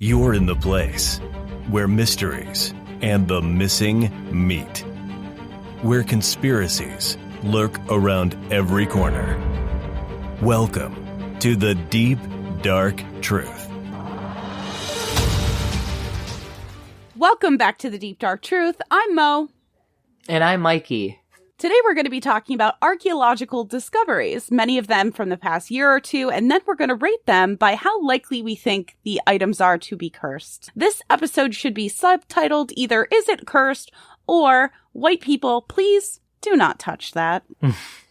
You're in the place where mysteries and the missing meet, where conspiracies lurk around every corner. Welcome to the Deep, Dark Truth. Welcome back to the Deep, Dark Truth. I'm Moe. And I'm Mikey. Today we're going to be talking about archaeological discoveries, many of them from the past year or two, and then we're going to rate them by how likely we think the items are to be cursed. This episode should be subtitled either "Is it cursed?" or "White people, please do not touch that."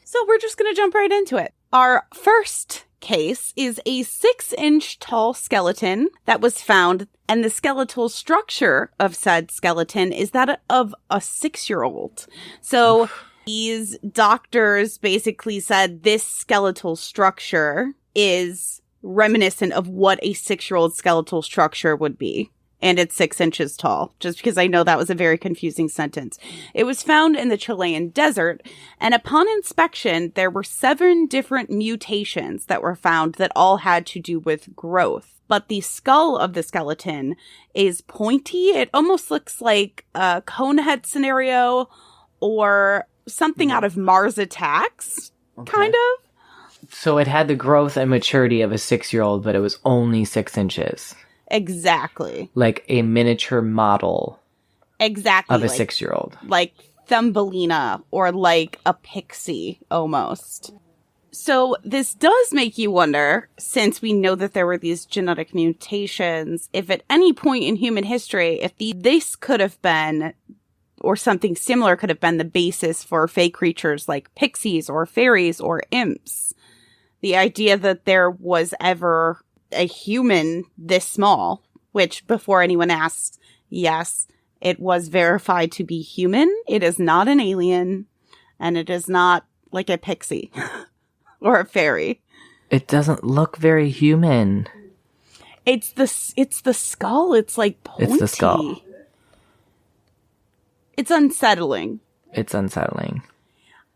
So we're just going to jump right into it. Our first case is a 6-inch tall skeleton that was found, and the skeletal structure of said skeleton is that of a 6-year-old. So these doctors basically said this skeletal structure is reminiscent of what a 6-year-old skeletal structure would be. And it's 6 inches tall, just because I know that was a very confusing sentence. It was found in the Chilean desert, and upon inspection, there were 7 different mutations that were found that all had to do with growth. But the skull of the skeleton is pointy. It almost looks like a Conehead scenario or something out of Mars Attacks, kind of. So it had the growth and maturity of a 6-year-old, but it was only 6 inches. Exactly. Like a miniature model. Exactly. Of a 6-year-old. Like Thumbelina or like a pixie almost. So this does make you wonder, since we know that there were these genetic mutations, if at any point in human history, if this could have been, or something similar could have been the basis for fey creatures like pixies or fairies or imps. The idea that there was ever a human this small, which before anyone asks, yes, it was verified to be human. It is not an alien, and it is not like a pixie or a fairy. It doesn't look very human. It's the skull. It's like pointy. It's the skull. It's unsettling. It's unsettling.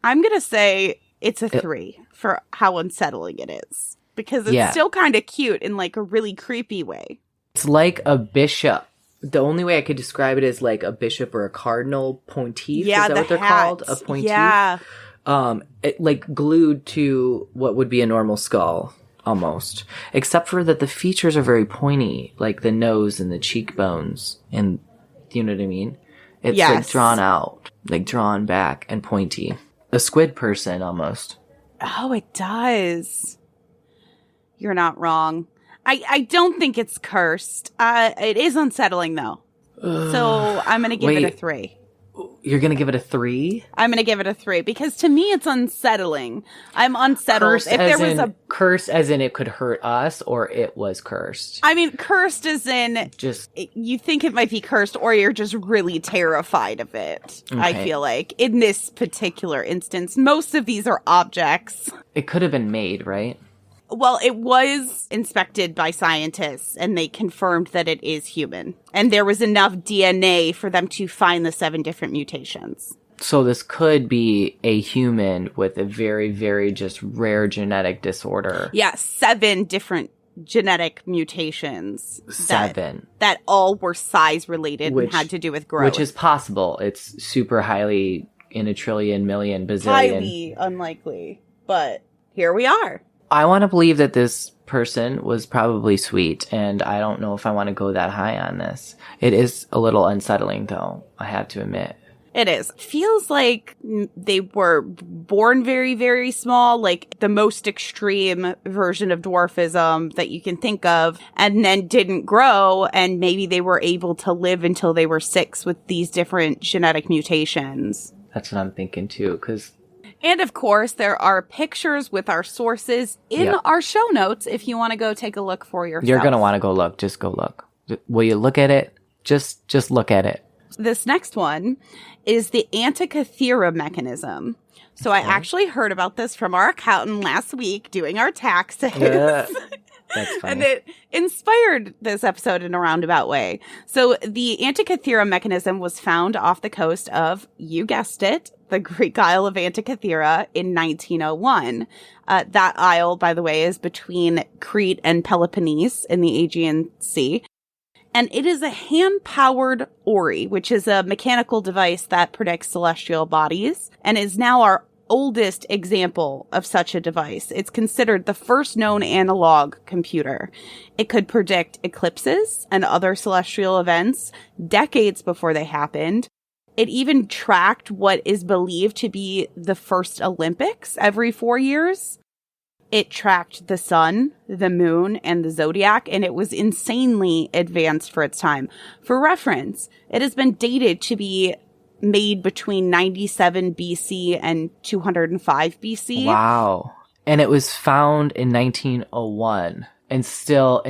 I'm going to say it's a 3 for how unsettling it is. Because it's still kind of cute in like a really creepy way. It's like a bishop. The only way I could describe it is like a bishop or a cardinal pointief. Yeah, is that what they're called? A pointief? Yeah. It, like glued to what would be a normal skull, almost. Except for that the features are very pointy, like the nose and the cheekbones. And you know what I mean? It's like drawn out, like drawn back and pointy. A squid person, almost. Oh, it does. You're not wrong. I don't think it's cursed. It is unsettling, though. So I'm going to give it a 3. You're going to give it a 3? I'm going to give it a 3 because to me it's unsettling. I'm unsettled. Cursed if there was a curse as in it could hurt us, or it was cursed. I mean, cursed as in just you think it might be cursed, or you're just really terrified of it. Okay. I feel like in this particular instance, most of these are objects. It could have been made, right? Well, it was inspected by scientists, and they confirmed that it is human. And there was enough DNA for them to find the 7 different mutations. So this could be a human with a very, very just rare genetic disorder. Yeah, 7 different genetic mutations. 7. That all were size-related and had to do with growth. Which is possible. It's super highly in a trillion, million, bazillion. Highly unlikely. But here we are. I want to believe that this person was probably sweet, and I don't know if I want to go that high on this. It is a little unsettling, though, I have to admit. It is. Feels like they were born very, very small, like the most extreme version of dwarfism that you can think of, and then didn't grow, and maybe they were able to live until they were 6 with these different genetic mutations. That's what I'm thinking, too, because... And, of course, there are pictures with our sources in our show notes if you want to go take a look for yourself. You're going to want to go look. Just go look. Will you look at it? Just look at it. This next one is the Antikythera mechanism. So I actually heard about this from our accountant last week doing our taxes. That's funny. And it inspired this episode in a roundabout way. So the Antikythera mechanism was found off the coast of, you guessed it, the Greek Isle of Antikythera in 1901. That isle, by the way, is between Crete and Peloponnese in the Aegean Sea. And it is a hand-powered Ori, which is a mechanical device that predicts celestial bodies and is now our oldest example of such a device. It's considered the first known analog computer. It could predict eclipses and other celestial events decades before they happened. It even tracked what is believed to be the first Olympics every 4 years. It tracked the sun, the moon, and the zodiac, and it was insanely advanced for its time. For reference, it has been dated to be made between 97 BC and 205 BC. Wow. And it was found in 1901 and still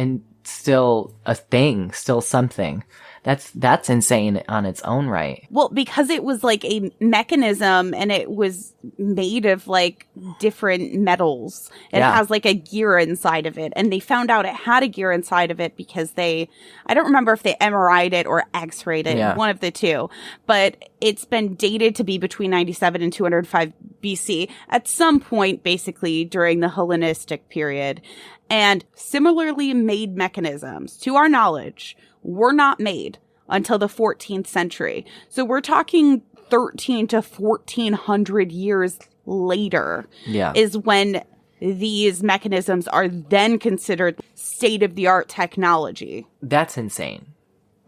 a thing, still something. That's insane on its own right. Well, because it was like a mechanism and it was made of like different metals. It has like a gear inside of it. And they found out it had a gear inside of it because I don't remember if they MRI'd it or X-rayed it, one of the two. But it's been dated to be between 97 and 205 BC at some point, basically during the Hellenistic period. And similarly made mechanisms, to our knowledge, were not made until the 14th century. So we're talking 13 to 1400 years later is when these mechanisms are then considered state-of-the-art technology. That's insane.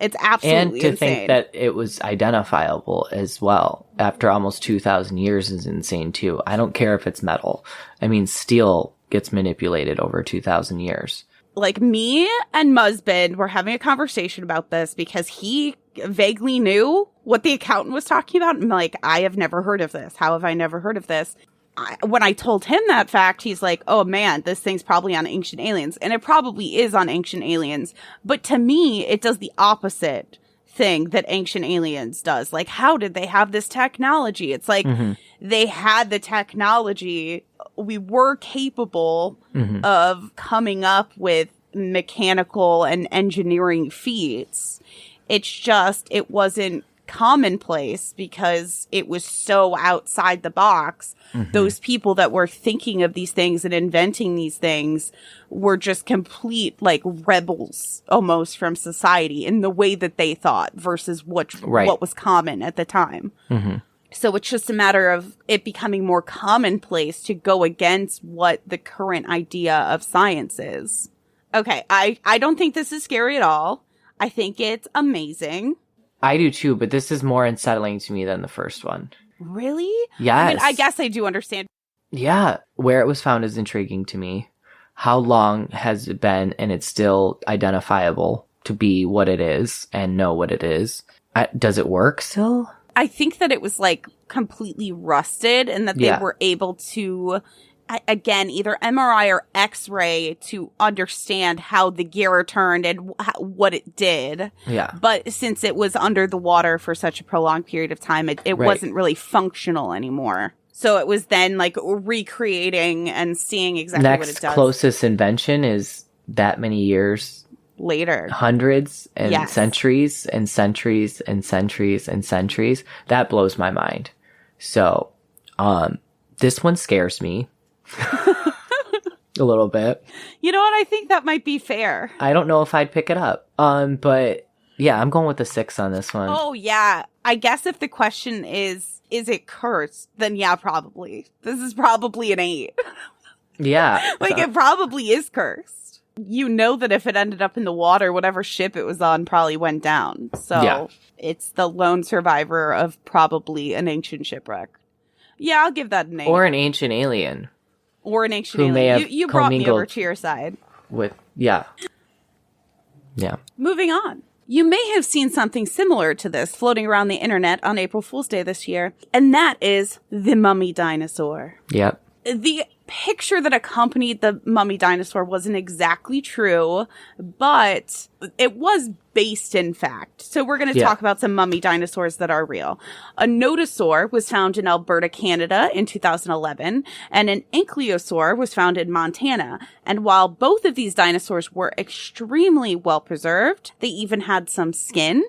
It's absolutely insane. And to think that it was identifiable as well after almost 2,000 years is insane too. I don't care if it's metal. I mean, steel gets manipulated over 2,000 years. Like, me and Musbin were having a conversation about this because he vaguely knew what the accountant was talking about. I'm like, I have never heard of this. How have I never heard of this? When I told him that fact, he's like, oh man, this thing's probably on Ancient Aliens. And it probably is on Ancient Aliens. But to me, it does the opposite thing that Ancient Aliens does. Like, how did they have this technology? It's like they had the technology. We were capable of coming up with mechanical and engineering feats. It's just, it wasn't commonplace because it was so outside the box. Those people that were thinking of these things and inventing these things were just complete, like, rebels almost from society in the way that they thought versus what was common at the time. So it's just a matter of it becoming more commonplace to go against what the current idea of science is. Okay, I don't think this is scary at all. I think it's amazing. I do too, but this is more unsettling to me than the first one. Really? Yes. I mean, I guess I do understand. Yeah. Where it was found is intriguing to me. How long has it been and it's still identifiable to be what it is and know what it is? Does it work still? I think that it was like completely rusted and that they were able to, again, either MRI or X-ray to understand how the gear turned and what it did. Yeah. But since it was under the water for such a prolonged period of time, it wasn't really functional anymore. So it was then like recreating and seeing exactly what it does. Next closest invention is that many years later, hundreds and centuries and centuries and centuries and centuries. That blows my mind. So, this one scares me a little bit. You know what? I think that might be fair. I don't know if I'd pick it up. But yeah, I'm going with a 6 on this one. Oh yeah. I guess if the question is it cursed? Then yeah, probably. This is probably an 8. Yeah. Like, it probably is cursed. You know that if it ended up in the water, whatever ship it was on probably went down. So it's the lone survivor of probably an ancient shipwreck. Yeah, I'll give that an 8. Or an ancient alien. Or an ancient alien. You brought me over to your side. Yeah. Moving on. You may have seen something similar to this floating around the internet on April Fool's Day this year, and that is the mummy dinosaur. Yep. The picture that accompanied the mummy dinosaur wasn't exactly true, but it was based in fact. So we're going to talk about some mummy dinosaurs that are real. A nodosaur was found in Alberta, Canada in 2011, and an ankylosaur was found in Montana. And while both of these dinosaurs were extremely well preserved, they even had some skin.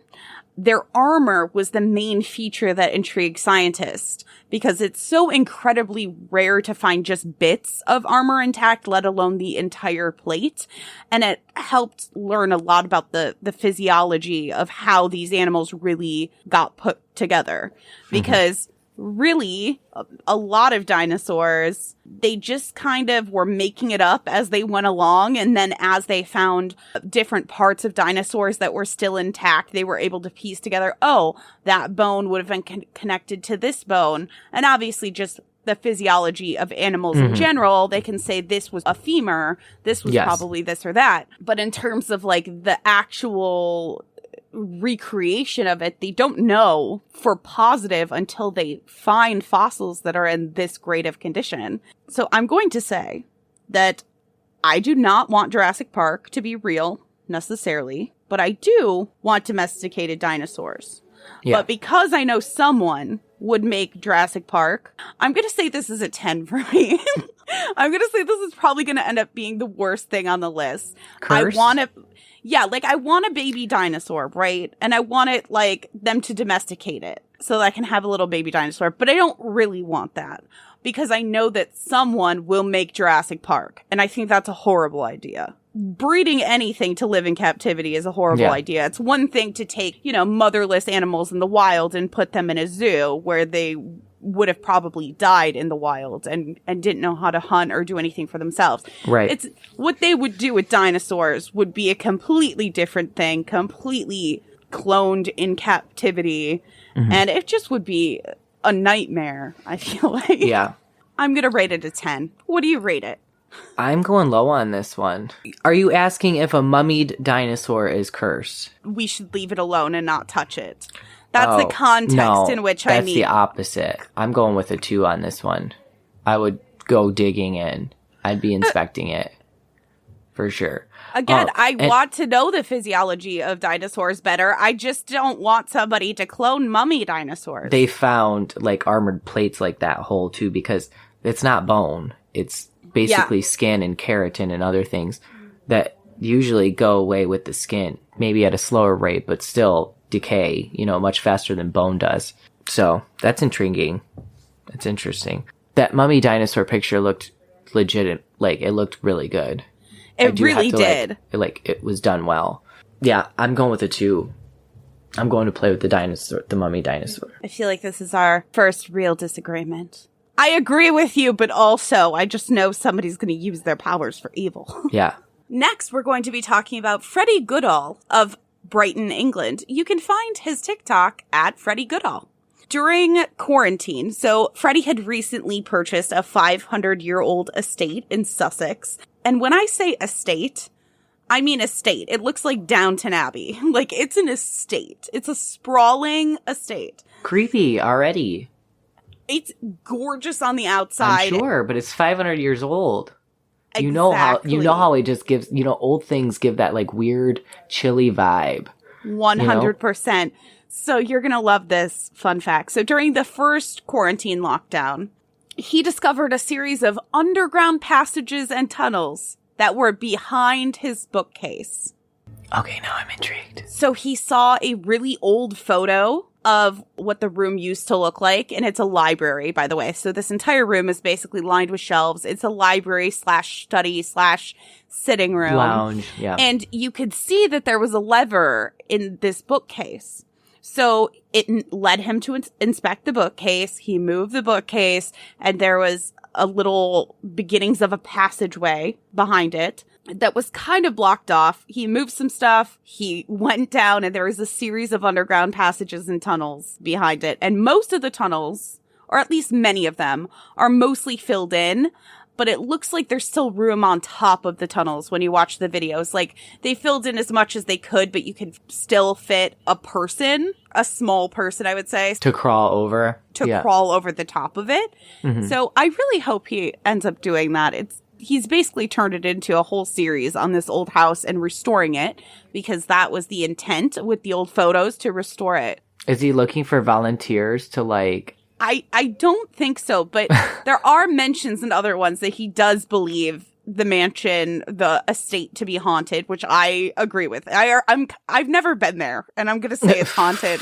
Their armor was the main feature that intrigued scientists because it's so incredibly rare to find just bits of armor intact, let alone the entire plate. And it helped learn a lot about the physiology of how these animals really got put together. Because really, a lot of dinosaurs, they just kind of were making it up as they went along. And then as they found different parts of dinosaurs that were still intact, they were able to piece together, oh, that bone would have been connected to this bone. And obviously just the physiology of animals in general, they can say this was a femur, this was probably this or that. But in terms of like the actual recreation of it, they don't know for positive until they find fossils that are in this great of condition. So I'm going to say that I do not want Jurassic Park to be real necessarily, but I do want domesticated dinosaurs. Yeah. But because I know someone would make Jurassic Park, I'm going to say this is a 10 for me. I'm going to say this is probably going to end up being the worst thing on the list. Curse? I want a baby dinosaur, right? And I want it, like, them to domesticate it so that I can have a little baby dinosaur. But I don't really want that because I know that someone will make Jurassic Park. And I think that's a horrible idea. Breeding anything to live in captivity is a horrible idea. It's one thing to take, motherless animals in the wild and put them in a zoo where they would have probably died in the wild and didn't know how to hunt or do anything for themselves. Right. It's what they would do with dinosaurs would be a completely different thing, completely cloned in captivity. And it just would be a nightmare, I feel like. Yeah. I'm going to rate it a 10. What do you rate it? I'm going low on this one. Are you asking if a mummied dinosaur is cursed? We should leave it alone and not touch it. That's the context in which I mean. That's the opposite. I'm going with a 2 on this one. I would go digging in. I'd be inspecting it. For sure. Again, I want to know the physiology of dinosaurs better. I just don't want somebody to clone mummy dinosaurs. They found, like, armored plates like that whole, too, because it's not bone. It's basically skin and keratin and other things that usually go away with the skin. Maybe at a slower rate, but still decay, much faster than bone does. So that's intriguing. That's interesting. That mummy dinosaur picture looked legit. Like, it looked really good. It really did. It was done well. Yeah, I'm going with a 2. I'm going to play with the mummy dinosaur. I feel like this is our first real disagreement. I agree with you, but also I just know somebody's going to use their powers for evil. Yeah. Next, we're going to be talking about Freddie Goodall of Brighton, England. You can find his TikTok at Freddie Goodall. During quarantine, so Freddie had recently purchased a 500-year-old estate in Sussex. And when I say estate, I mean estate. It looks like Downton Abbey. Like, it's an estate. It's a sprawling estate. Creepy already. It's gorgeous on the outside. I'm sure, but it's 500 years old. Exactly. You know how it just gives, old things give that like weird chilly vibe. 100%. So you're going to love this fun fact. So during the first quarantine lockdown, he discovered a series of underground passages and tunnels that were behind his bookcase. Okay, now I'm intrigued. So he saw a really old photo of what the room used to look like. And it's a library, by the way. So this entire room is basically lined with shelves. It's a library / study / sitting room. Lounge, yeah. And you could see that there was a lever in this bookcase. So it led him to inspect the bookcase. He moved the bookcase and there was a little beginnings of a passageway behind it that was kind of blocked off. He moved some stuff. He went down and there was a series of underground passages and tunnels behind it. And most of the tunnels, or at least many of them, are mostly filled in. But it looks like there's still room on top of the tunnels when you watch the videos. Like, they filled in as much as they could, but you could still fit a person, a small person, I would say. To crawl over. Crawl over the top of it. Mm-hmm. So I really hope he ends up doing that. He's basically turned it into a whole series on this old house and restoring it because that was the intent with the old photos, to restore it. Is he looking for volunteers to like... I don't think so, but there are mentions in other ones that he does believe the mansion, the estate to be haunted, which I agree with. I've never been there, and I'm going to say it's haunted.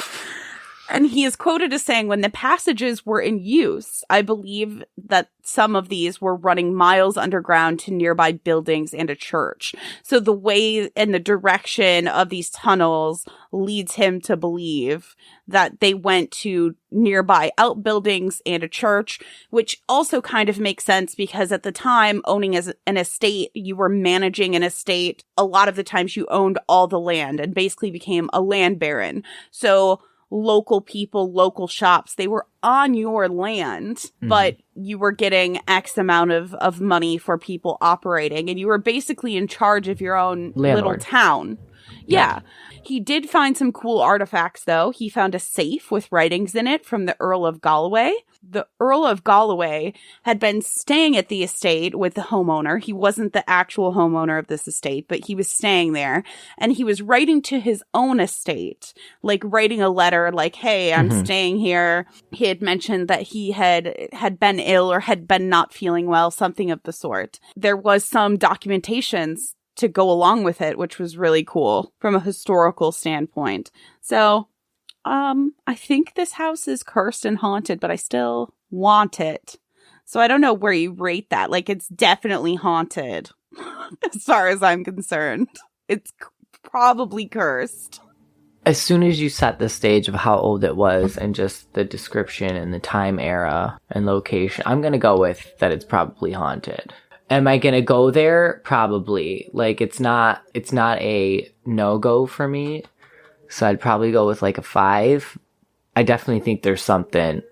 And he is quoted as saying, when the passages were in use, I believe that some of these were running miles underground to nearby buildings and a church. So the way and the direction of these tunnels leads him to believe that they went to nearby outbuildings and a church, which also kind of makes sense because at the time, owning as an estate, you were managing an estate. A lot of the times you owned all the land and basically became a land baron. So local people, local shops, they were on your land, but you were getting X amount of money for people operating, and you were basically in charge of your own landlord. little town. Yeah. He did find some cool artifacts, though. He found a safe with writings in it from the Earl of Galloway. The Earl of Galloway had been staying at the estate with the homeowner. He wasn't the actual homeowner of this estate, but he was staying there. And he was writing to his own estate, like writing a letter like, hey, I'm staying here. He had mentioned that he had been ill or had been not feeling well, something of the sort. There was some documentations to go along with it, which was really cool from a historical standpoint. So, I think this house is cursed and haunted, but I still want it. So I don't know where you rate that. Like, it's definitely haunted, as far as I'm concerned. It's probably cursed. As soon as you set the stage of how old it was and just the description and the time era and location, I'm going to go with that it's probably haunted. Am I going to go there? Probably. Like, it's not a no-go for me. So I'd probably go with like a 5. I definitely think there's something.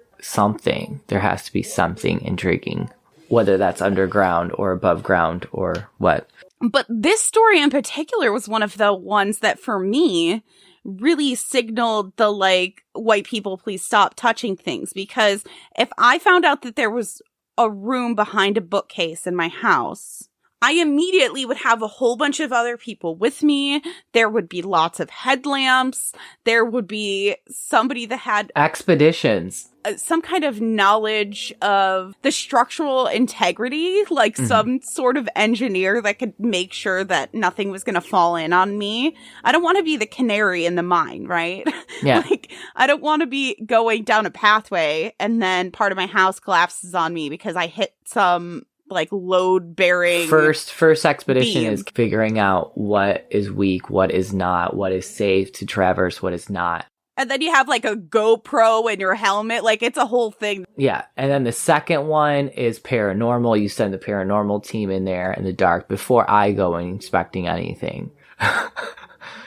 There has to be something intriguing, whether that's underground or above ground or what. But this story in particular was one of the ones that, for me, really signaled the, like, white people, please stop touching things. Because if I found out that there was a room behind a bookcase in my house, I immediately would have a whole bunch of other people with me. There would be lots of headlamps. There would be somebody that had expeditions, some kind of knowledge of the structural integrity, like some sort of engineer that could make sure that nothing was going to fall in on me. I don't want to be the canary in the mine, right? Yeah. Like, I don't want to be going down a pathway and then part of my house collapses on me because I hit some, like, load bearing. First expedition beams. is figuring out what is weak, what is not, what is safe to traverse, what is not. And then you have, like, a GoPro in your helmet. Like, it's a whole thing. Yeah. And then the second one is paranormal. You send the paranormal team in there in the dark before I go inspecting anything.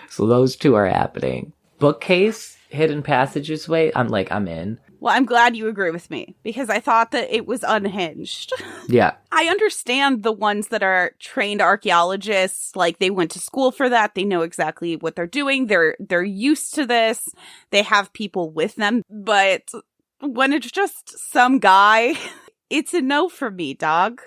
So those 2 are happening. Bookcase, hidden passages way. I'm in. Well, I'm glad you agree with me because I thought that it was unhinged. Yeah. I understand the ones that are trained archaeologists, like they went to school for that. They know exactly what they're doing. They're used to this. They have people with them. But when it's just some guy, it's a no for me, dog.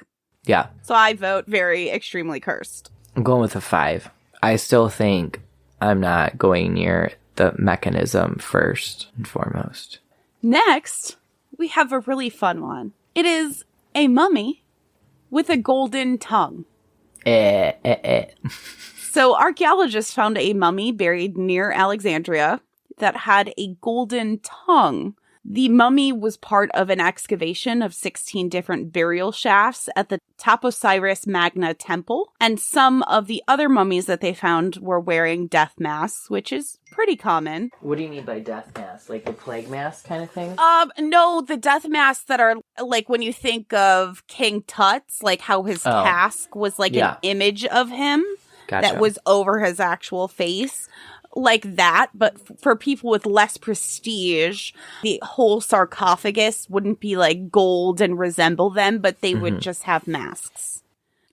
Yeah. So I vote very extremely cursed. I'm going with a 5. I still think I'm not going near the mechanism first and foremost. Next, we have a really fun one. It is a mummy with a golden tongue. So archaeologists found a mummy buried near Alexandria that had a golden tongue. The mummy was part of an excavation of 16 different burial shafts at the Taposiris Magna Temple, and some of the other mummies that they found were wearing death masks, which is pretty common. What do you mean by death mask? Like the plague mask kind of thing? No, the death masks that are, like, when you think of King Tut's, like how his casque was like an image of him that was over his actual face. Like that, but for people with less prestige, the whole sarcophagus wouldn't be like gold and resemble them, but they would just have masks.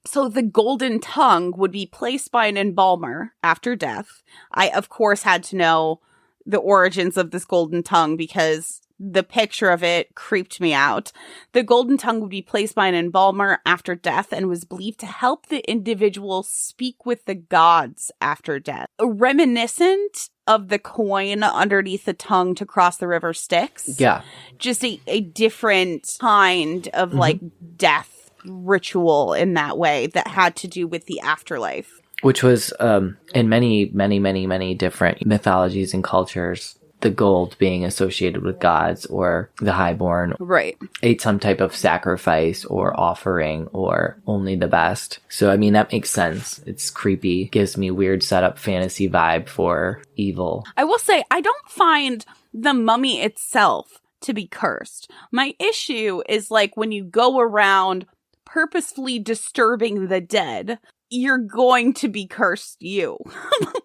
So the golden tongue would be placed by an embalmer after death. I, of course, had to know the origins of this golden tongue because the picture of it creeped me out. The golden tongue would be placed by an embalmer after death and was believed to help the individual speak with the gods after death. Reminiscent of the coin underneath the tongue to cross the river Styx. Yeah. Just a different kind of like death ritual in that way that had to do with the afterlife. Which was in many different mythologies and cultures, the gold being associated with gods or the highborn. Right. Ate some type of sacrifice or offering or only the best. So, I mean, that makes sense. It's creepy. Gives me weird setup fantasy vibe for evil. I will say, I don't find the mummy itself to be cursed. My issue is like when you go around purposefully disturbing the dead, you're going to be cursed, you.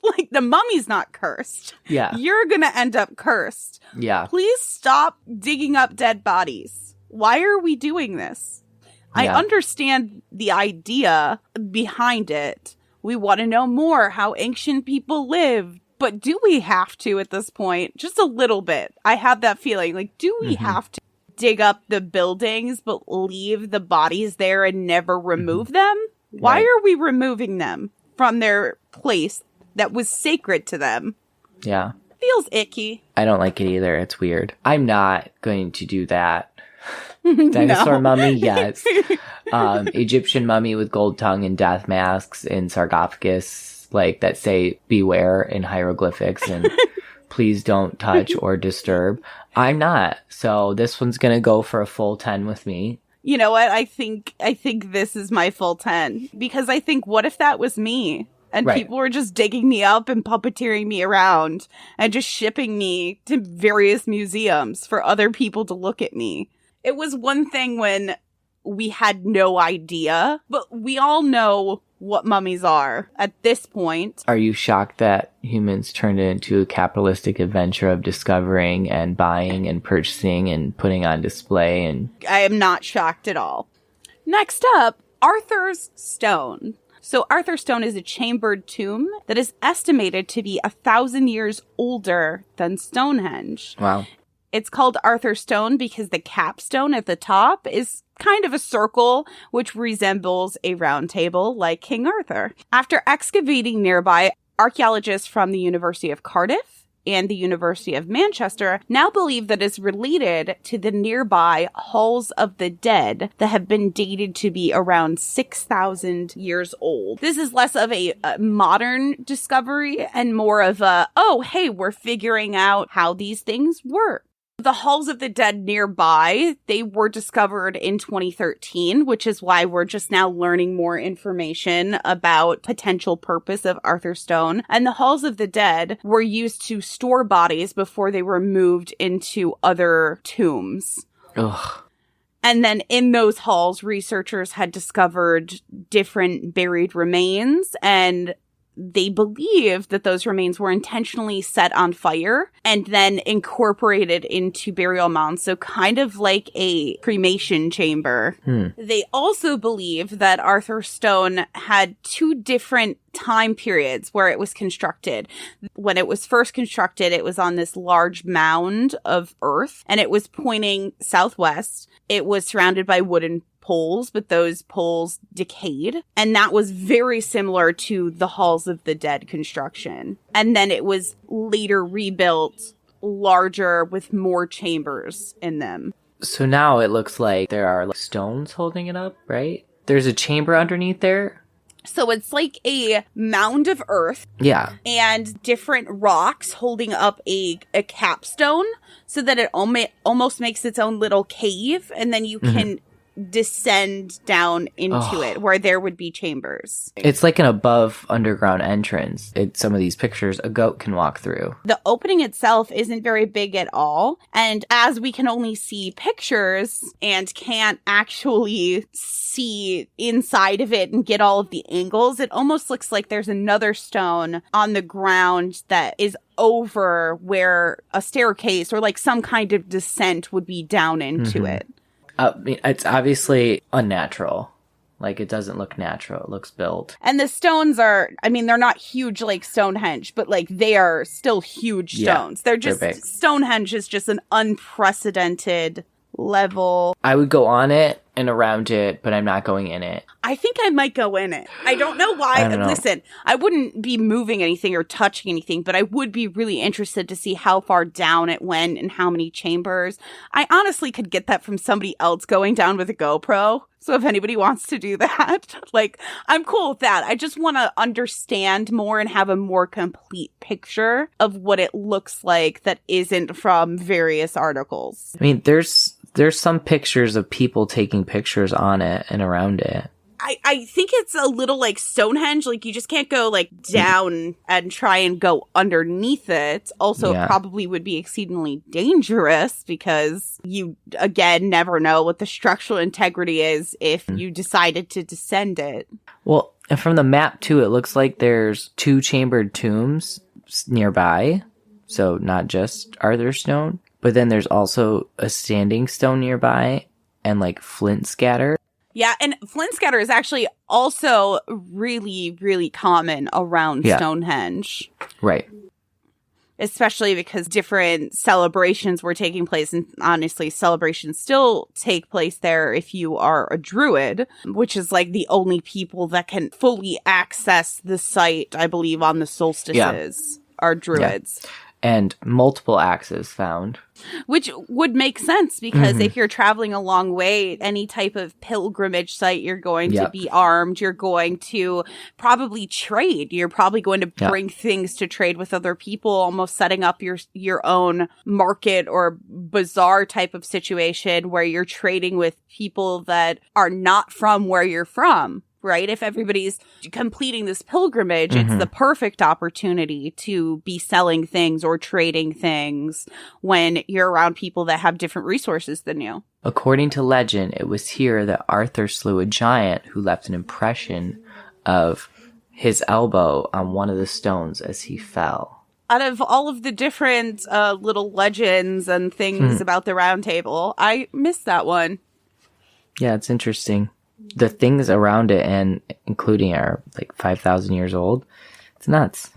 Like, the mummy's not cursed. Yeah. You're gonna end up cursed. Yeah. Please stop digging up dead bodies. Why are we doing this? I understand the idea behind it. We want to know more how ancient people lived. But do we have to at this point? Just a little bit. I have that feeling. Like, do we have to dig up the buildings but leave the bodies there and never remove them? Why are we removing them from their place that was sacred to them? Yeah. Feels icky. I don't like it either. It's weird. I'm not going to do that. Dinosaur mummy, yes. Egyptian mummy with gold tongue and death masks and sarcophagus, like, that say beware in hieroglyphics and please don't touch or disturb. I'm not. So this one's going to go for a full 10 with me. You know what? I think this is my full 10 because I think, what if that was me? And people were just digging me up and puppeteering me around and just shipping me to various museums for other people to look at me. It was one thing when we had no idea, but we all know what mummies are at this point. Are you shocked that humans turned it into a capitalistic adventure of discovering and buying and purchasing and putting on display? And I am not shocked at all. Next up, Arthur's Stone. So Arthur's Stone is a chambered tomb that is estimated to be 1,000 years older than Stonehenge. Wow. It's called Arthur's Stone because the capstone at the top is kind of a circle, which resembles a round table like King Arthur. After excavating nearby, archaeologists from the University of Cardiff and the University of Manchester now believe that it's related to the nearby Halls of the Dead that have been dated to be around 6,000 years old. This is less of a modern discovery and more of a, oh, hey, we're figuring out how these things work. The Halls of the Dead nearby, they were discovered in 2013, which is why we're just now learning more information about potential purpose of Arthur's Stone. And the Halls of the Dead were used to store bodies before they were moved into other tombs. Ugh. And then in those halls, researchers had discovered different buried remains, and they believe that those remains were intentionally set on fire and then incorporated into burial mounds. So kind of like a cremation chamber. They also believe that Arthur's Stone had two different time periods where it was constructed. When it was first constructed, it was on this large mound of earth and it was pointing southwest. It was surrounded by wooden poles, but those poles decayed. And that was very similar to the Halls of the Dead construction. And then it was later rebuilt larger with more chambers in them. So now it looks like there are stones holding it up, right? There's a chamber underneath there. So it's like a mound of earth. Yeah. And different rocks holding up a capstone so that it almost makes its own little cave. And then you can descend down into it where there would be chambers. It's like an above underground entrance. Some of these pictures, a goat can walk through. The opening itself isn't very big at all. And as we can only see pictures and can't actually see inside of it and get all of the angles, it almost looks like there's another stone on the ground that is over where a staircase or like some kind of descent would be down into it. It's obviously unnatural. Like, it doesn't look natural. It looks built. And the stones are, I mean, they're not huge like Stonehenge, but like they are still huge stones. They're just, big. Stonehenge is just an unprecedented level. I would go on it and around it, but I'm not going in it. I think I might go in it. I don't know why. I don't know. Listen, I wouldn't be moving anything or touching anything, but I would be really interested to see how far down it went and how many chambers. I honestly could get that from somebody else going down with a GoPro. So if anybody wants to do that, like, I'm cool with that. I just want to understand more and have a more complete picture of what it looks like that isn't from various articles. I mean, there's some pictures of people taking pictures on it and around it. I think it's a little like Stonehenge. Like, you just can't go, like, down and try and go underneath it. Also, Yeah. it probably would be exceedingly dangerous because you, again, never know what the structural integrity is if you decided to descend it. Well, and from the map, too, it looks like there's 2 chambered tombs nearby. So not just Arthur Stone, but then there's also a standing stone nearby and, like, flint scatter. Yeah, and flint scatter is actually also really, really common around Yeah. Stonehenge. Right. Especially because different celebrations were taking place, and honestly, celebrations still take place there if you are a druid, which is like the only people that can fully access the site, I believe, on the solstices are druids. Yeah. And multiple axes found. Which would make sense because if you're traveling a long way, any type of pilgrimage site, you're going to be armed. You're going to probably trade. You're probably going to bring things to trade with other people, almost setting up your own market or bazaar type of situation where you're trading with people that are not from where you're from. Right? If everybody's completing this pilgrimage, it's the perfect opportunity to be selling things or trading things when you're around people that have different resources than you. According to legend, it was here that Arthur slew a giant who left an impression of his elbow on one of the stones as he fell. Out of all of the different little legends and things about the Round Table, I missed that one. Yeah, it's interesting. The things around it, and including, are like 5,000 years old. It's nuts.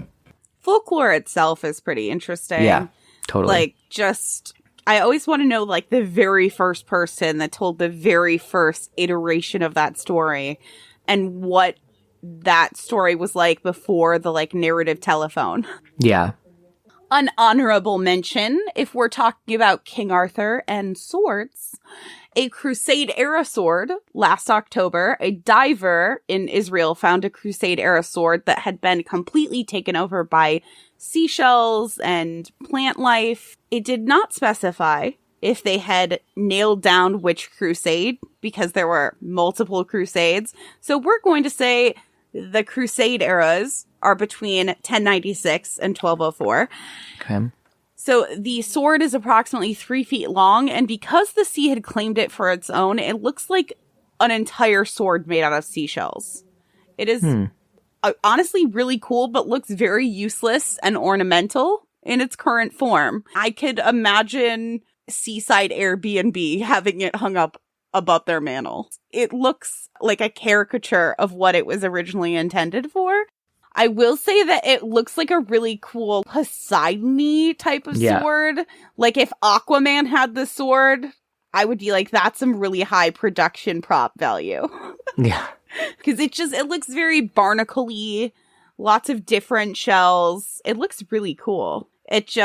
Folklore itself is pretty interesting. Yeah, totally. Like, I always want to know, like, the very first person that told the very first iteration of that story and what that story was like before the, like, narrative telephone. Yeah. An honorable mention, if we're talking about King Arthur and swords, a Crusade-era sword. Last October, a diver in Israel found a Crusade-era sword that had been completely taken over by seashells and plant life. It did not specify if they had nailed down which crusade, because there were multiple crusades. So we're going to say the Crusade eras are between 1096 and 1204. Okay. So the sword is approximately 3 feet long, and because the sea had claimed it for its own, it looks like an entire sword made out of seashells. It is honestly really cool, but looks very useless and ornamental in its current form. I could imagine Seaside Airbnb having it hung up above their mantle. It looks like a caricature of what it was originally intended for. I will say that it looks like a really cool Poseidon-y type of sword. Like, if Aquaman had the sword, I would be like, that's some really high production prop value. Yeah. Because it looks very barnacle-y, lots of different shells. It looks really cool. It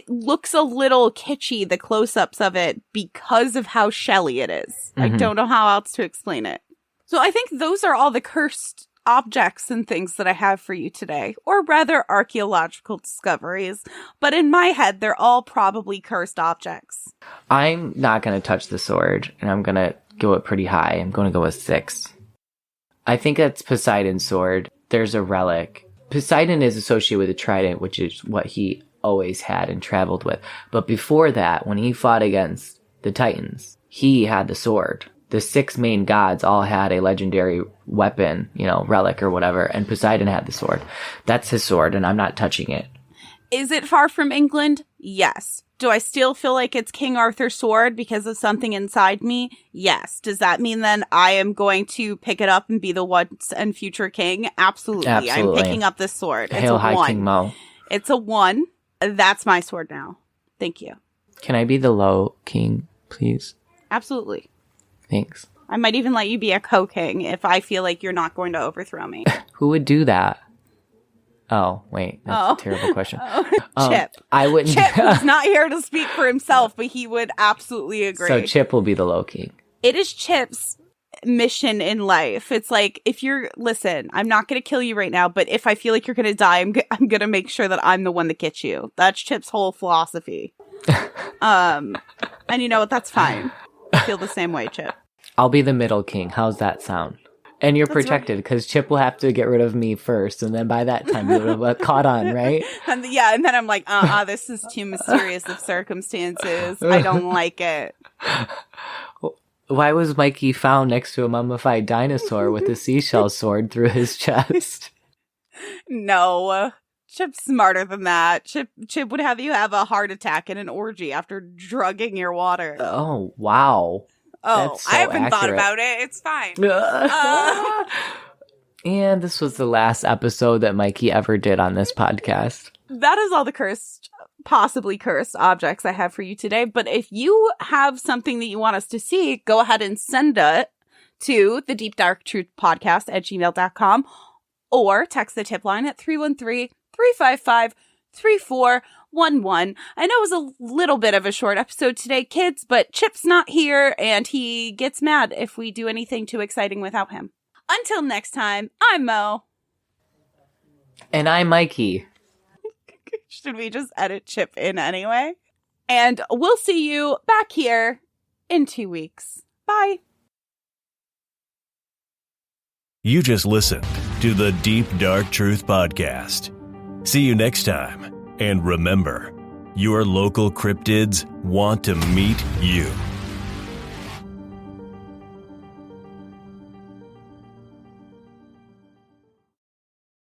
looks a little kitschy, the close-ups of it, because of how shelly it is. I don't know how else to explain it. So I think those are all the cursed objects and things that I have for you today, or rather archaeological discoveries, but in my head they're all probably cursed objects. I'm not going to touch the sword, and I'm going to go it pretty high. I'm going to go with 6. I think that's Poseidon's sword. There's a relic. Poseidon is associated with a trident, which is what he always had and traveled with. But before that, when he fought against the Titans, he had the sword. The 6 main gods all had a legendary weapon, relic or whatever, and Poseidon had the sword. That's his sword, and I'm not touching it. Is it far from England? Yes. Do I still feel like it's King Arthur's sword because of something inside me? Yes. Does that mean then I am going to pick it up and be the once and future king? Absolutely. I'm picking up this sword. Hail High King Moe. It's a 1. That's my sword now. Thank you. Can I be the low king, please? Absolutely. Thanks. I might even let you be a co-king if I feel like you're not going to overthrow me. Who would do that? Oh, wait. That's a terrible question. Chip. I wouldn't. Chip is not here to speak for himself, but he would absolutely agree. So Chip will be the low king. It is Chip's mission in life. It's like, listen, I'm not going to kill you right now, but if I feel like you're going to die, I'm going to make sure that I'm the one that gets you. That's Chip's whole philosophy. And you know what? That's fine. I feel the same way, Chip. I'll be the middle king. How's that sound? And you're protected because Chip will have to get rid of me first, and then by that time you'll have caught on, right? And then I'm like, this is too mysterious of circumstances. I don't like it. Why was Mikey found next to a mummified dinosaur with a seashell sword through his chest? No. Chip's smarter than that. Chip would have you have a heart attack in an orgy after drugging your water. Oh, wow. Oh, so I haven't accurate. thought about it. It's fine. And this was the last episode that Mikey ever did on this podcast. That is all the possibly cursed objects I have for you today. But if you have something that you want us to see, go ahead and send it to the Deep Dark Truth Podcast at gmail.com or text the tip line at 313-355-3411. I know it was a little bit of a short episode today, kids, but Chip's not here and he gets mad if we do anything too exciting without him. Until next time, I'm Mo. And I'm Mikey. Should we just edit Chip in anyway? And we'll see you back here in 2 weeks. Bye. You just listened to the Deep Dark Truth Podcast. See you next time. And remember, your local cryptids want to meet you.